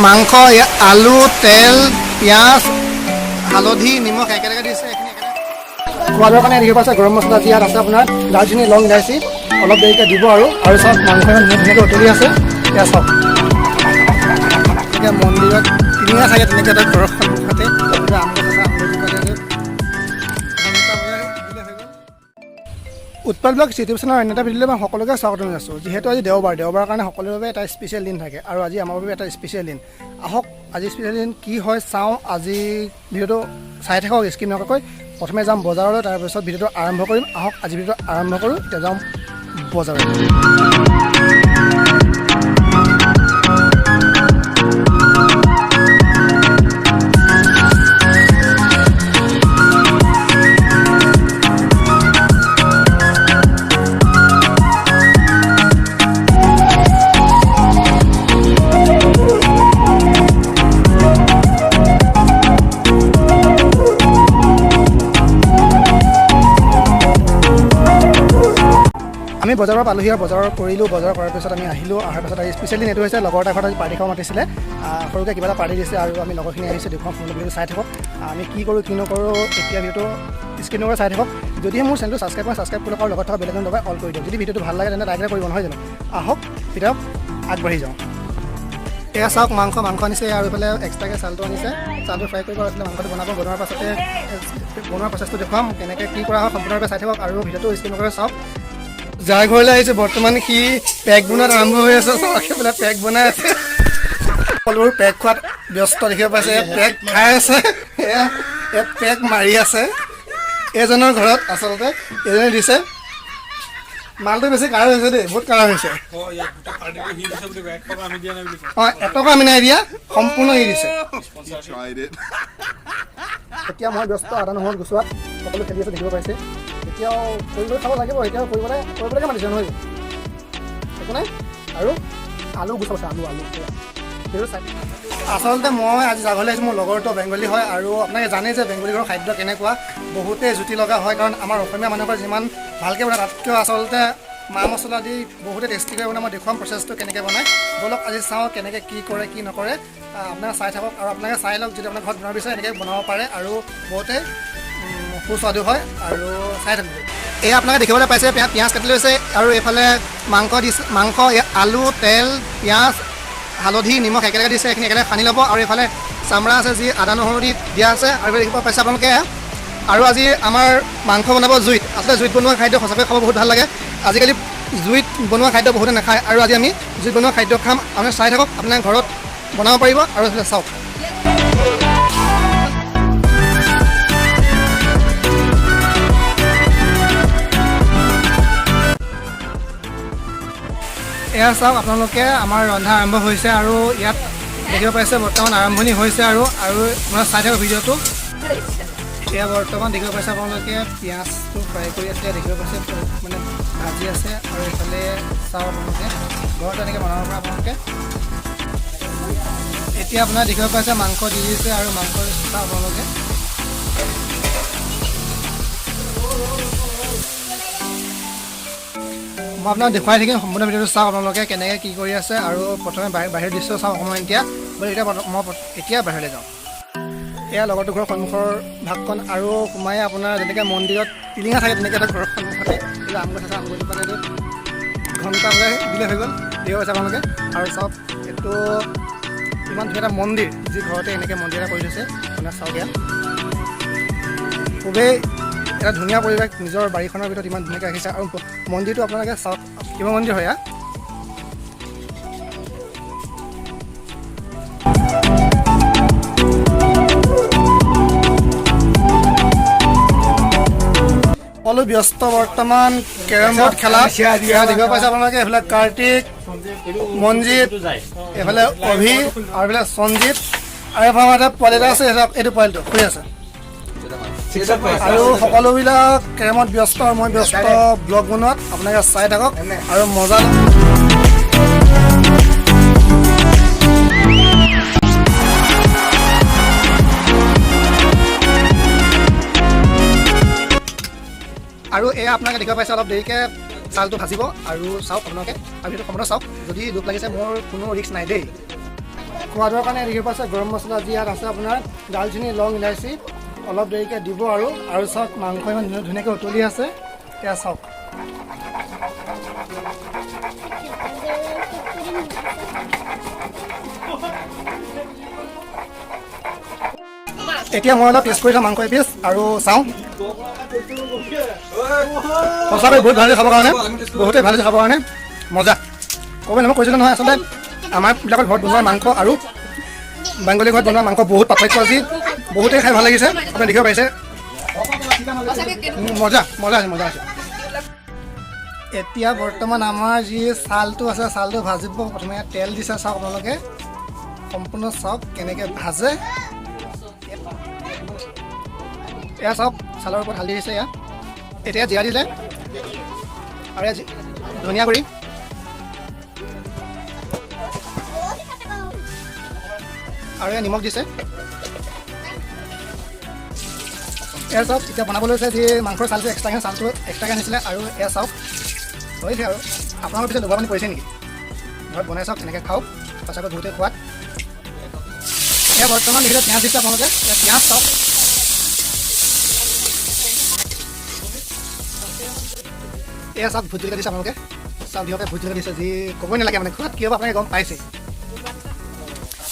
মাংস আলু তেল পিঁয়াজ হালধি নিমখ একেলগে দিছে এইখিনি খোৱা লোৱাৰ কাৰণে দেখিব পাইছে গৰম মছলা ইয়াত আছে আপোনাৰ দালচিনি লং ইলাচি অলপ দেৰিকৈ দিব আৰু চাওক মাংস ধুনীয়াকৈ উতলি আছে এয়া চাওক এতিয়া মন্দিৰত টিঙা চাগে তেনেকৈ এটা ঘৰৰ সন্মুখতে উৎপল ব্লগ ইউটিউব চেনেলৰ অন্য এটা ভিডিঅ'লৈ মই সকলোকে স্বাগতম জনাইছোঁ। যিহেতু আজি দেওবাৰৰ কাৰণে সকলোৰে বাবে এটা স্পেচিয়েল দিন থাকে আৰু আজি আমাৰ বাবে এটা স্পেচিয়েল দিন। আহক আজি স্পেচিয়েল দিন কি হয় চাওঁ। আজি ভিডিঅ'টো চাই থাকক স্কিপ নকৰাকৈ। প্ৰথমে যাম বজাৰলৈ, তাৰপিছত ভিডিঅ'টো আৰম্ভ কৰিম। আহক আজি ভিডিঅ'টো আৰম্ভ কৰোঁ। এতিয়া যাম বজাৰলৈ। আমি বজাৰৰ পালোহি আৰু বজাৰ কৰিলোঁ। বজাৰ কৰাৰ পিছত আমি আহিলোঁ। অহাৰ পিছত আজি স্পেচিয়েলি এইটো হৈছে লগৰ এটা ঘৰত আজি পাৰ্টি খাব মাতিছিলে। সৰুকৈ কিবা এটা পাৰ্টি দিছে আৰু আমি লগৰখিনি আহিছোঁ। দেখুৱাম ভিডিঅ'টো চাই থাকক। আমি কি কৰোঁ কি নকৰোঁ এতিয়া ভিডিঅ'টো স্ক্ৰীন নকৰি চাই থাকক। যদিহে মোৰ চেনেলটো ছাবস্ক্ৰাইব কৰি আৰু লগত থকা বেলেগ দবাই অল কৰি দিয়ক। যদি ভিডিঅ'টো ভাল লাগে তেন্তে লাইক কৰিব নহয় জানো। আহক ভিডিঅ'ত আগবাঢ়ি যাওঁ। এয়া চাওক মাংস আনিছে আৰু এইফালে এক্সট্ৰাকৈ চালটো আনিছে। চালটো ফ্ৰাই কৰিব আছিলে। মাংসটো বনোৱাৰ পাছতে বনোৱাৰ প্ৰচেছটো দেখুৱাম কেনেকৈ কি কৰা হয় সম্পূৰ্ণৰূপে চাই থাকক আৰু ভিডিঅ'টো স্ক্ৰীন নকৰি চাওক। যাৰ ঘৰলৈ আহিছে বৰ্তমান সি পেক বনোৱাত আৰম্ভ হৈ আছে। বোলে পেক বনাই আছে। সকলোবোৰ পেক খোৱাত ব্যস্ত দেখিব পাইছে। পেক খাই আছে, পেক মাৰি আছে। এইজনৰ ঘৰত আচলতে এইজনে দিছে। মালটো বেছি কাঢ়া হৈছে দেই, বহুত কাঢ়া হৈছে। অঁ, এটকা আমি নাই দিয়া, সম্পূৰ্ণ ই দিছে। এতিয়া মই ব্যস্ত আদা নহৰু গুচোৱাত সকলো খেলি আছে দেখিব পাইছে। এতিয়াও কৰিবলৈ খাব লাগিব। এতিয়াও কৰিবলৈকে মাতিছে নহয় একো নাই। আৰু আলু গুচাইছে, আলু সেইটো চাই। আচলতে মই আজি যাবলৈ আহিছোঁ। মোৰ লগৰটো বেংগলী হয় আৰু আপোনালোকে জানে যে বেংগলী ঘৰৰ খাদ্য কেনেকুৱা, বহুতেই জুতি লগা হয়। কাৰণ আমাৰ অসমীয়া মানুহবোৰে যিমান ভালকৈ বনায় তাতকৈও আচলতে মা মছলা দি বহুতে টেষ্টিকৈ বনায়। মই দেখুৱাম প্ৰচেছটো কেনেকৈ বনায়। ব'লক আজি চাওঁ কেনেকৈ কি কৰে কি নকৰে। আপোনালোকে চাই থাকক আৰু আপোনালোকে চাই লওক। যদি আপোনাৰ ঘৰত বনাব বিচাৰে এনেকৈ বনাব পাৰে আৰু বহুতেই সুস্বাদু হয় আৰু চাই থাকক। এয়া আপোনালোকে দেখিবলৈ পাইছে পিঁয়াজ কাটি লৈছে আৰু এইফালে মাংস দিছে। মাংস আলু তেল পিঁয়াজ হালধি নিমখ একেলগে দিছে। এইখিনি একেলগে সানি ল'ব আৰু এইফালে চামৰা আছে যি আদা নহৰু দি দিয়া আছে আৰু দেখিব পাইছে আপোনালোকে। আৰু আজি আমাৰ মাংস বনাব জুইত। আচলতে জুইত বনোৱা খাদ্য সঁচাকৈ খাব বহুত ভাল লাগে। আজিকালি জুইত বনোৱা খাদ্য বহুতে নাখায় আৰু আজি আমি জুইত বনোৱা খাদ্য খাম। আপুনি চাই থাকক, আপোনাৰ ঘৰত বনাব পাৰিব আৰু চাওক। এয়া চাওক আপোনালোকে আমাৰ ৰন্ধা আৰম্ভ হৈছে আৰু ইয়াত দেখিব পাইছে বৰ্তমান আৰম্ভণি হৈছে আৰু আপোনালোকে চাই থাকক ভিডিঅ'টো। এয়া বৰ্তমান দেখিব পাইছে আপোনালোকে পিঁয়াজটো ফ্ৰাই কৰি আছে। দেখিব পাইছে মানে ভাজি আছে আৰু এইফালে চাওক আপোনালোকে ঘৰত এনেকৈ বনাব পৰা আপোনালোকে। এতিয়া আপোনাৰ দেখিব পাইছে মাংস দি দিছে আৰু মাংস চাওক আপোনালোকে। মই আপোনাক দেখুৱাই থাকিম সম্পূৰ্ণ ভিডিঅ'টো চাওক আপোনালোকে কেনেকৈ কি কৰি আছে আৰু প্ৰথমে বাহিৰৰ দৃশ্য চাওক অকণমান। এতিয়া মই এতিয়া বাহিৰলৈ যাওঁ। এয়া লগৰটো ঘৰৰ সন্মুখৰ ভাগখন আৰু সোমাই আপোনাৰ যেনেকৈ মন্দিৰত টিলিঙা থাকে তেনেকৈ এটা ঘৰৰ সন্মুখতে এইটো আম গছ আছে। আম গছজোপা এইটো ঘণ্টা বোলে দিলে হৈ গ'ল। দেখিব পাইছে আপোনালোকে। আৰু চাওক এইটো ইমান ধুনীয়া এটা মন্দিৰ যি ঘৰতে এনেকৈ মন্দিৰ এটা কৰি থৈছে। আপোনাৰ চাওক ইয়াত খুবেই এটা ধুনীয়া পৰিৱেশ নিজৰ বাৰীখনৰ ভিতৰত ইমান ধুনীয়াকৈ ৰাখিছে। আৰু মন্দিৰটো আপোনালোকে চাওক শিৱ মন্দিৰ হয়। ইয়াত সকলো ব্যস্ত বৰ্তমান কেৰম বৰ্ড খেলা দেখিব পাইছে আপোনালোকে। এইফালে কাৰ্তিক মনজিত, এইফালে অভি আৰু এইফালে সঞ্জিত আৰু এইফালে এটা পোৱালি এটা আছে। এইটো পোৱালিটো শুই আছে আৰু সকলোবিলাক কেৰমত ব্যস্ত আৰু মই ব্যস্ত ব্লগ বনোৱাত। আপোনালোকে চাই থাকক আৰু মজা। আৰু এয়া আপোনালোকে দেখিব পাইছে অলপ দেৰিকৈ চালটো ভাজিব আৰু চাওক আপোনালোকে আৰু সেইটো সম্পূৰ্ণ চাওক। যদি লোভ লাগিছে মোৰ কোনো ৰিস্ক নাই দেই। সোৱাদৰ কাৰণে দেখিব পাইছে গৰম মছলা যি ইয়াত আছে আপোনাৰ দালচেনি লং ইলাচি অলপ দেৰিকৈ দিব আৰু চাওক মাংস ইমান ধুনীয়াকৈ উতলি আছে এয়া চাওক এতিয়া মই অলপ টেষ্ট কৰি থওঁ মাংস এপিচ আৰু চাওঁ সঁচাকৈ বহুত ভাল খাবৰ কাৰণে বহুতেই ভাল খাবৰ কাৰণে মজা ক'ব মই কৈছিলোঁ নহয় আচলতে আমাৰবিলাকৰ ঘৰত বনোৱা মাংস আৰু বেংগলী ঘৰত বনোৱা মাংস বহুত পাৰ্থক্য আজি বহুতেই খাই ভাল লাগিছে আপুনি দেখিব পাৰিছে মজা মজা আছে মজা আছে এতিয়া বৰ্তমান আমাৰ যি চালটো আছে চালটো ভাজিব প্ৰথমে ইয়াত তেল দিছে চাওক আপোনালোকে সম্পূৰ্ণ চাওক কেনেকৈ ভাজে এয়া চাওক চালৰ ওপৰত হালধি দিছে এয়া এতিয়া জিৰা দিলে আৰু এয়া ধনিয়া গুড়ি আৰু এয়া নিমখ দিছে এয়া চাওক এতিয়া বনাবলৈ হৈছে যি মাংসৰ চালটো এক্সট্ৰাকৈ আনিছিলে আৰু এয়া চাওক হৈছে আৰু আপোনালোকৰ পিছত লগোৱা পানী পৰিছে নেকি ঘৰত বনাই চাওক তেনেকৈ খাওক সঁচাকৈ বহুতেই সোৱাদ এয়া বৰ্তমান দেখিলে পিঁয়াজ দিছে আপোনালোকে এয়া পিঁয়াজ চাওক এয়া চাওক ভোট জলকীয়া দিছে আপোনালোকে চাওক দিয়কে ভোট জলকীয়া দিছে যি ক'বই নালাগে মানে খোৱাত কিয় আপোনালোকে গম পাইছে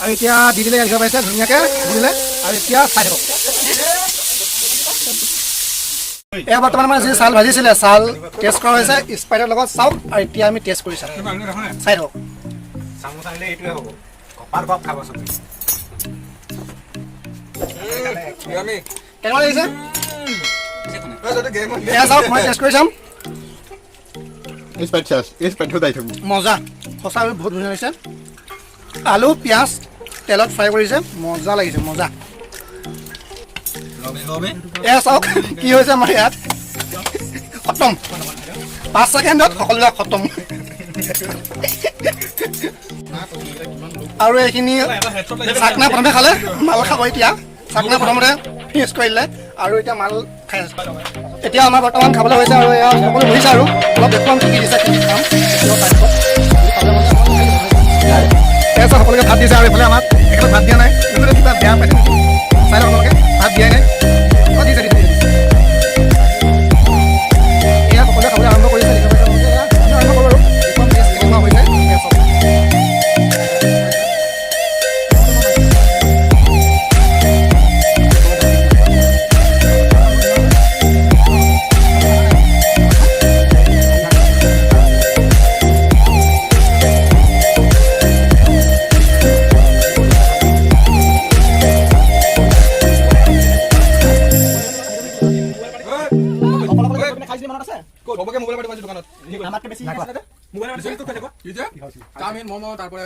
আৰু এতিয়া দি দিলে দেখিব পাইছে ধুনীয়াকৈ দি দিলে আৰু এতিয়া চাই থাকক এয়া বৰ্তমান আমাৰ যি চাল ভাজিছিলে চাল টেষ্ট কৰা হৈছে স্পাইটৰ লগত চাওক আৰু এতিয়া আমি টেষ্ট কৰি চাওঁ চাই থাকক কেনেকুৱা লাগিছে এয়া চাওক মই টেষ্ট কৰি চাম মজা সঁচা বহুত ধুনীয়া লাগিছে আলু পিঁয়াজ তেলত ফ্ৰাই কৰিছে মজা লাগিছে মজা এয়া চাওক কি হৈছে আমাৰ ইয়াত খতম 5 ছেকেণ্ডত সকলোবিলাক খতম আৰু এইখিনি চাকনা প্ৰথমে খালে মাল খাব এতিয়া চাকনা প্ৰথমতে ফিনিছ কৰিলে আৰু এতিয়া মাল খাই আছে এতিয়া আমাৰ বৰ্তমান খাবলৈ হৈছে আৰু এয়া সকলো বহিছে আৰু অলপ দেখুৱাম কি দিছে কি খাম এয়া সকলোকে ভাত দিছে আৰু এইফালে আমাক একেবাৰে ভাত দিয়া নাই কিবা বেয়া পাইছে চাই লওক আপোনালোকে ভাত দিয়াই নাই দিছে এয়া সকলোৱে খাবলৈ আৰম্ভ কৰিছে আৰম্ভ কৰোঁ আৰু দেখুৱাম কেনেকুৱা হৈছে চাওমিন ম'ম' তাৰপৰে